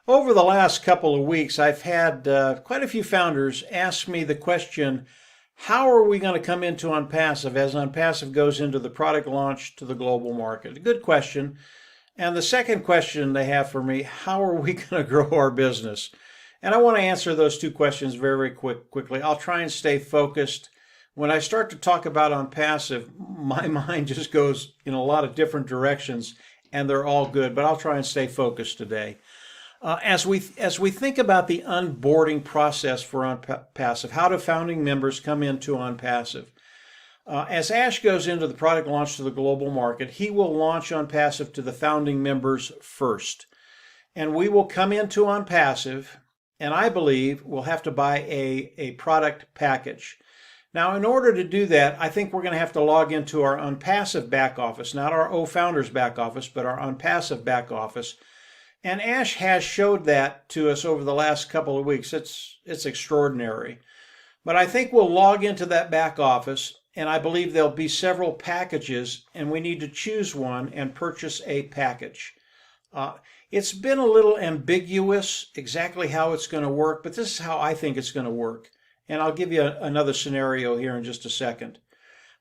Over the last couple of weeks, I've had quite a few founders ask me the question, how are we going to come into OnPassive as OnPassive goes into the product launch to the global market? A good question. And the second question they have for me, how are we going to grow our business? And I want to answer those two questions very quickly. I'll try and stay focused. When I start to talk about OnPassive, my mind just goes in a lot of different directions, and they're all good, but I'll try and stay focused today. As we think about the onboarding process for OnPassive, how do founding members come into OnPassive? As Ash goes into the product launch to the global market, he will launch OnPassive to the founding members first. And we will come into OnPassive, and I believe we'll have to buy a product package. Now, in order to do that, I think we're going to have to log into our OnPassive back office, not our OFounders back office, but our OnPassive back office. And Ash has showed that to us over the last couple of weeks. It's extraordinary. But I think we'll log into that back office, and I believe there'll be several packages, and we need to choose one and purchase a package. It's been a little ambiguous exactly how it's going to work, but this is how I think it's going to work. And I'll give you another scenario here in just a second.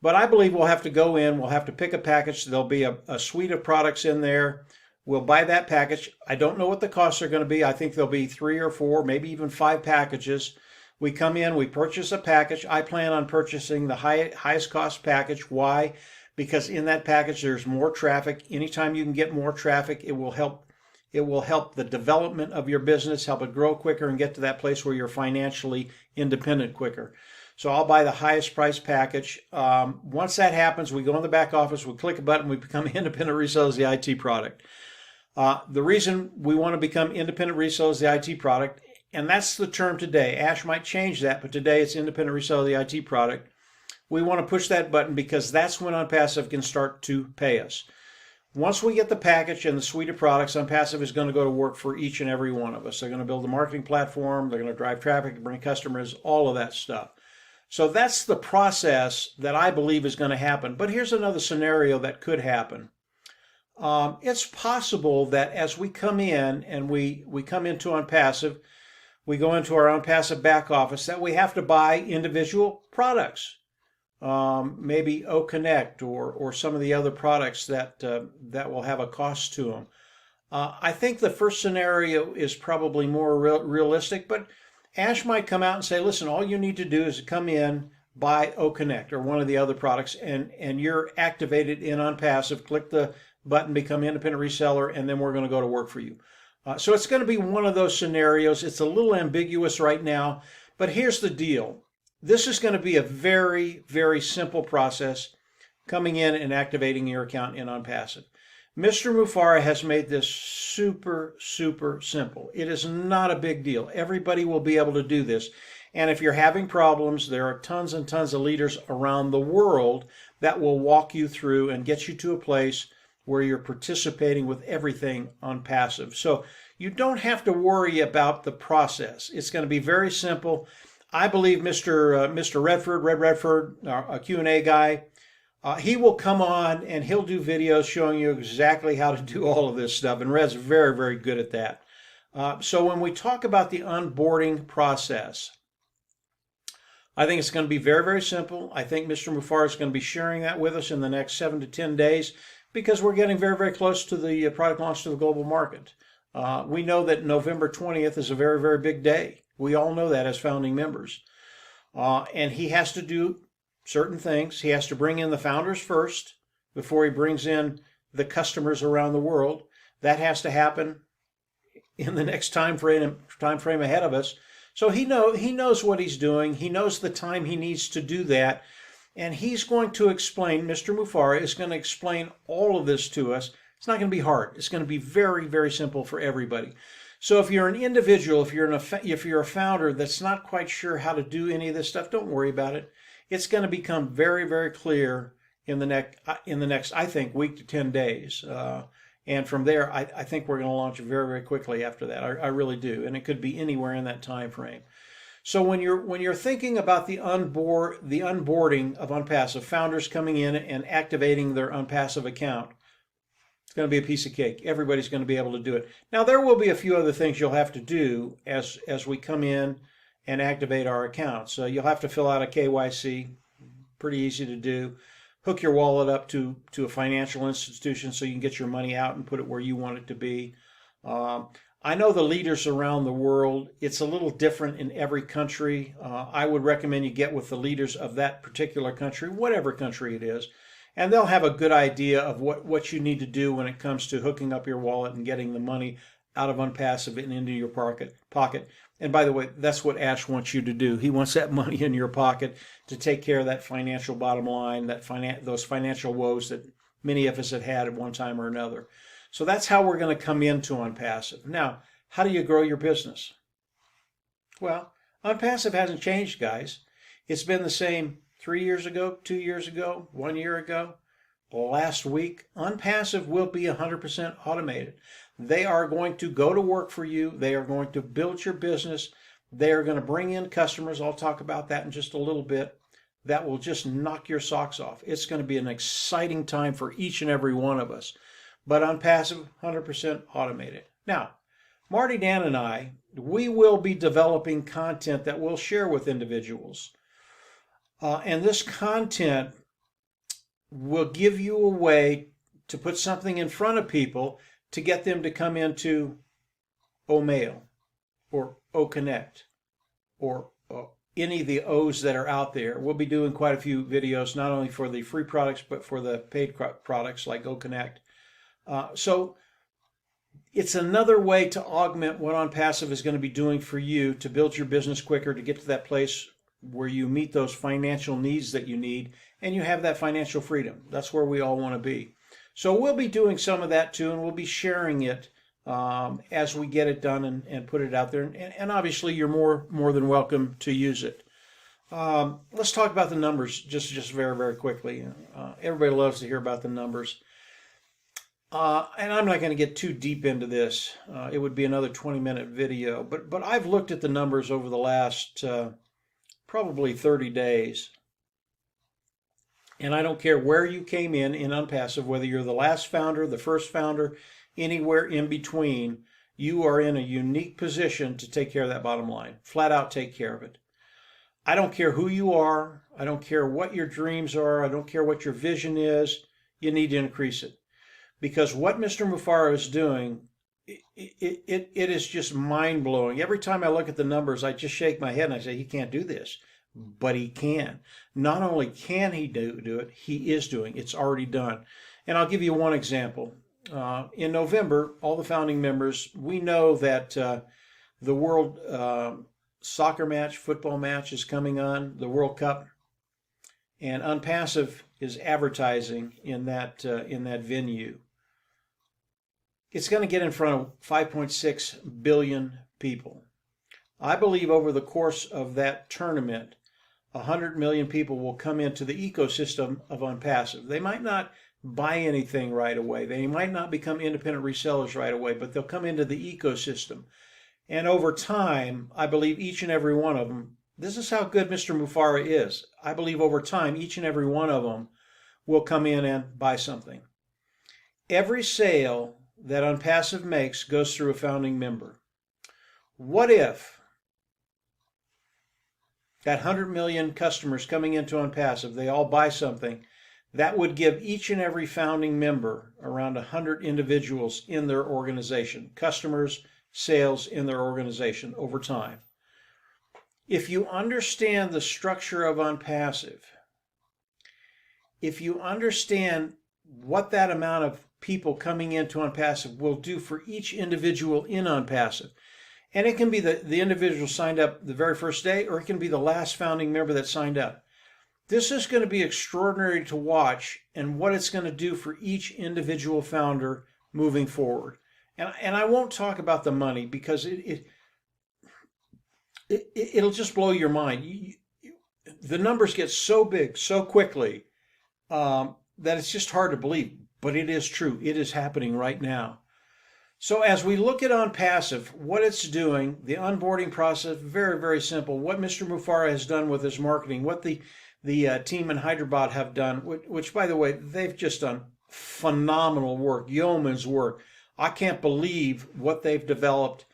But I believe we'll have to go in, we'll have to pick a package. There'll be a suite of products in there. We'll buy that package. I don't know what the costs are going to be. I think there'll be 3 or 4, maybe even 5 packages. We come in, we purchase a package. I plan on purchasing the highest cost package. Why? Because in that package there's more traffic. Anytime you can get more traffic, it will help the development of your business, help it grow quicker and get to that place where you're financially independent quicker. So I'll buy the highest price package. Once that happens, we go in the back office, we click a button, we become independent resellers of the IT product. The reason we want to become independent resellers of the IT product, and that's the term today. Ash might change that, but today it's independent reseller of the IT product. We want to push that button because that's when OnPassive can start to pay us. Once we get the package and the suite of products, OnPassive is going to go to work for each and every one of us. They're going to build a marketing platform, they're going to drive traffic, bring customers, all of that stuff. So that's the process that I believe is going to happen. But here's another scenario that could happen. It's possible that as we come in and we come into OnPassive, we go into our OnPassive back office, that we have to buy individual products. Maybe OConnect or some of the other products that will have a cost to them. I think the first scenario is probably more realistic, but Ash might come out and say, listen, all you need to do is come in, buy OConnect or one of the other products, and you're activated in OnPassive. Click the button, become independent reseller, and then we're going to go to work for you. So it's going to be one of those scenarios. It's a little ambiguous right now, but here's the deal. This is going to be a very, very simple process, coming in and activating your account in OnPassive. Mr. Mufareh has made this super simple. It is not a big deal. Everybody will be able to do this. And if you're having problems, there are tons and tons of leaders around the world that will walk you through and get you to a place where you're participating with everything OnPassive. So you don't have to worry about the process. It's going to be very simple. I believe Mr. Redford, a Q&A guy, he will come on and he'll do videos showing you exactly how to do all of this stuff. And Red's very, very good at that. So when we talk about the onboarding process, I think it's going to be very, very simple. I think Mr. Mufareh is going to be sharing that with us in the next 7 to 10 days because we're getting very, very close to the product launch to the global market. We know that November 20th is a very, very big day. We all know that as founding members. And he has to do certain things. He has to bring in the founders first before he brings in the customers around the world. That has to happen in the next time frame ahead of us. So he knows what he's doing. He knows the time he needs to do that. And he's going to explain, Mr. Mufareh is going to explain all of this to us. It's not going to be hard. It's going to be very, very simple for everybody. So if you're an individual, if you're a founder that's not quite sure how to do any of this stuff, don't worry about it. It's going to become very, very clear in the next, I think, week to 10 days. And from there, I think we're going to launch very, very quickly after that. I really do. And it could be anywhere in that time frame. So when you're thinking about the onboarding of OnPassive, founders coming in and activating their OnPassive account, It's going to be a piece of cake. Everybody's going to be able to do it. Now, there will be a few other things you'll have to do as we come in and activate our account. So you'll have to fill out a KYC, pretty easy to do. Hook your wallet up to a financial institution so you can get your money out and put it where you want it to be. I know the leaders around the world, it's a little different in every country. I would recommend you get with the leaders of that particular country, whatever country it is, and they'll have a good idea of what you need to do when it comes to hooking up your wallet and getting the money out of ONPASSIVE and into your pocket. And by the way, that's what Ash wants you to do. He wants that money in your pocket to take care of that financial bottom line, those financial woes that many of us have had at one time or another. So that's how we're going to come into ONPASSIVE. Now, how do you grow your business? Well, ONPASSIVE hasn't changed, guys. It's been the same 3 years ago, 2 years ago, 1 year ago, last week. ONPASSIVE will be 100% automated. They are going to go to work for you. They are going to build your business. They are going to bring in customers. I'll talk about that in just a little bit. That will just knock your socks off. It's going to be an exciting time for each and every one of us. But ONPASSIVE, 100% automated. Now, Marty, Dan, and I, we will be developing content that we'll share with individuals. And this content will give you a way to put something in front of people to get them to come into OMail or OConnect or any of the O's that are out there. We'll be doing quite a few videos, not only for the free products, but for the paid products like OConnect. So it's another way to augment what ONPASSIVE is going to be doing for you to build your business quicker, to get to that place where you meet those financial needs that you need and you have that financial freedom. That's where we all want to be. So we'll be doing some of that too, and we'll be sharing it as we get it done and put it out there. And obviously you're more than welcome to use it. Let's talk about the numbers just very, very quickly. Everybody loves to hear about the numbers. And I'm not going to get too deep into this. It would be another 20-minute video. But I've looked at the numbers over the last probably 30 days. And I don't care where you came in ONPASSIVE, whether you're the last founder, the first founder, anywhere in between, you are in a unique position to take care of that bottom line. Flat out take care of it. I don't care who you are. I don't care what your dreams are. I don't care what your vision is. You need to increase it. Because what Mr. Mufareh is doing, it is just mind-blowing. Every time I look at the numbers, I just shake my head and I say, he can't do this. But he can. Not only can he do it, he is doing it. It's already done. And I'll give you one example. In November, all the founding members, we know that the World Soccer match, football match is coming on, the World Cup. And ONPASSIVE is advertising in that venue. It's going to get in front of 5.6 billion people. I believe over the course of that tournament, 100 million people will come into the ecosystem of ONPASSIVE. They might not buy anything right away. They might not become independent resellers right away, but they'll come into the ecosystem. And over time, I believe each and every one of them, this is how good Mr. Mufareh is. I believe over time, each and every one of them will come in and buy something. Every sale that ONPASSIVE makes goes through a founding member. What if that 100 million customers coming into ONPASSIVE, they all buy something? That would give each and every founding member around 100 individuals in their organization, customers, sales in their organization over time. If you understand the structure of ONPASSIVE, if you understand what that amount of people coming into ONPASSIVE will do for each individual in ONPASSIVE, and it can be the individual signed up the very first day, or it can be the last founding member that signed up. This is going to be extraordinary to watch, and what it's going to do for each individual founder moving forward. And I won't talk about the money because it'll just blow your mind. The numbers get so big so quickly that it's just hard to believe, but it is true. It is happening right now. So as we look at ONPASSIVE, what it's doing, the onboarding process, very, very simple. What Mr. Mufareh has done with his marketing, what the team in Hyderabad have done, which by the way, they've just done phenomenal work, yeoman's work. I can't believe what they've developed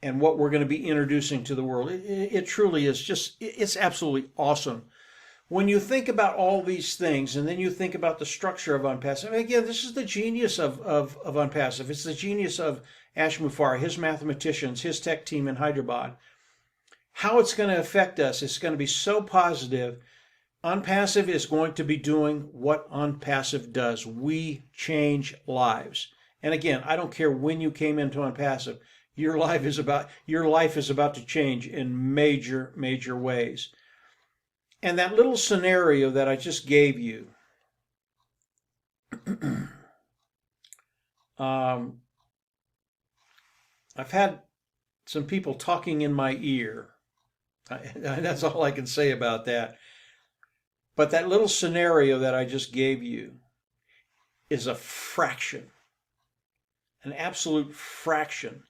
and what we're going to be introducing to the world. It truly is just, it's absolutely awesome. When you think about all these things, and then you think about the structure of ONPASSIVE, again, this is the genius of ONPASSIVE. It's the genius of Ash Mufareh, his mathematicians, his tech team in Hyderabad. How it's going to affect us, it's going to be so positive. ONPASSIVE is going to be doing what ONPASSIVE does. We change lives. And again, I don't care when you came into ONPASSIVE, your life is about to change in major, major ways. And that little scenario that I just gave you, I've had some people talking in my ear. That's all I can say about that. But that little scenario that I just gave you is a fraction, an absolute fraction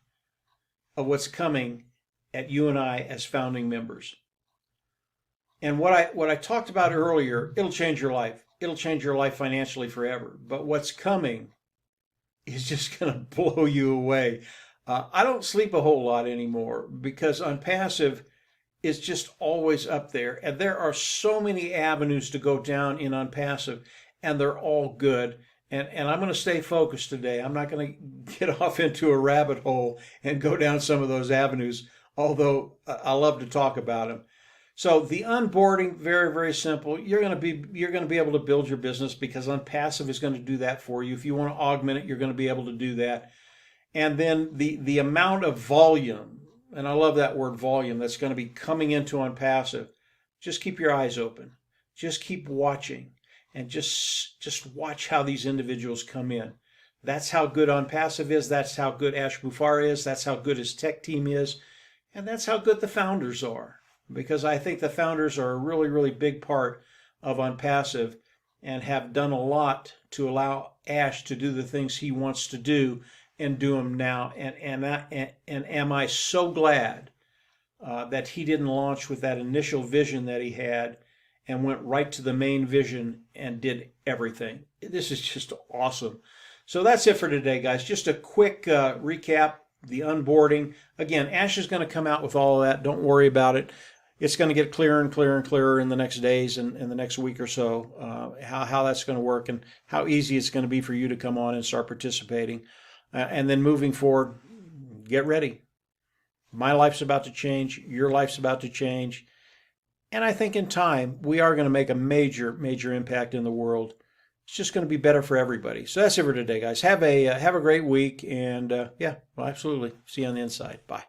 of what's coming at you and I as founding members. And what I talked about earlier, it'll change your life. It'll change your life financially forever. But what's coming is just going to blow you away. I don't sleep a whole lot anymore because ONPASSIVE is just always up there. And there are so many avenues to go down in ONPASSIVE, and they're all good. And I'm going to stay focused today. I'm not going to get off into a rabbit hole and go down some of those avenues, although I love to talk about them. So the onboarding, very, very simple. You're going to be able to build your business because ONPASSIVE is going to do that for you. If you want to augment it, you're going to be able to do that. And then the amount of volume, and I love that word volume, that's going to be coming into ONPASSIVE. Just keep your eyes open. Just keep watching, and just watch how these individuals come in. That's how good ONPASSIVE is. That's how good Ash Mufareh is. That's how good his tech team is. And that's how good the founders are. Because I think the founders are a really, really big part of ONPASSIVE and have done a lot to allow Ash to do the things he wants to do and do them now. And am I so glad that he didn't launch with that initial vision that he had and went right to the main vision and did everything. This is just awesome. So that's it for today, guys. Just a quick recap, the onboarding. Again, Ash is going to come out with all of that. Don't worry about it. It's going to get clearer and clearer and clearer in the next days and in the next week or so, how that's going to work and how easy it's going to be for you to come on and start participating. And then moving forward, get ready. My life's about to change. Your life's about to change. And I think in time, we are going to make a major, major impact in the world. It's just going to be better for everybody. So that's it for today, guys. Have a great week. And yeah, well, absolutely. See you on the inside. Bye.